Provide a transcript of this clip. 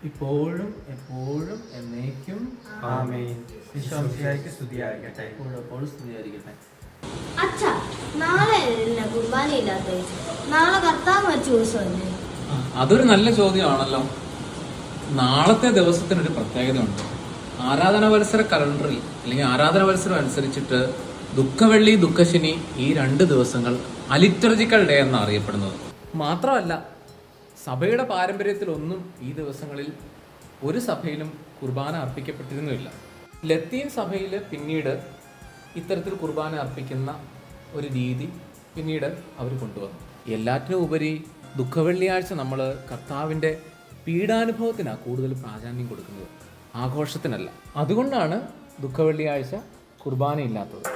ഇപ്പോഴും എപ്പോഴും എന്നേക്കും ആമേൻ. ഈശോമിശിഹായ്ക്ക് സ്തുതിയായിരിക്കട്ടെ. എപ്പോഴും സ്തുതിയായിരിക്കട്ടെ. അച്ഛാ, നാളെ കുർബാന ഇല്ലാത്ത നാളെ കർത്താവ് മരിച്ച ദിവസമല്ലേ? അതൊരു നല്ല ചോദ്യമാണല്ലോ. നാളത്തെ ദിവസത്തിനൊരു പ്രത്യേകതയുണ്ട്. ആരാധനാവത്സര കലണ്ടറിൽ അല്ലെങ്കിൽ ആരാധനാവത്സരം അനുസരിച്ചിട്ട് ദുഃഖവെള്ളി, ദുഃഖശനി ഈ 2 ദിവസങ്ങൾ അലിറ്റർജിക്കൽ ഡേ എന്നാണ് അറിയപ്പെടുന്നത്. മാത്രമല്ല, സഭയുടെ പാരമ്പര്യത്തിലൊന്നും ഈ ദിവസങ്ങളിൽ ഒരു സഭയിലും കുർബാന അർപ്പിക്കപ്പെട്ടിരുന്നുമില്ല. ലത്തീൻ സഭയിൽ പിന്നീട് ഇത്തരത്തിൽ കുർബാന അർപ്പിക്കുന്ന ഒരു രീതി പിന്നീട് അവർ കൊണ്ടുവന്നു. എല്ലാറ്റിനും ഉപരി ദുഃഖവെള്ളിയാഴ്ച നമ്മൾ കർത്താവിൻ്റെ പീഡാനുഭവത്തിനാണ് കൂടുതൽ പ്രാധാന്യം കൊടുക്കുന്നത്, ആഘോഷത്തിനല്ല. അതുകൊണ്ടാണ് ദുഃഖവെള്ളിയാഴ്ച കുർബാനയില്ലാത്തത്.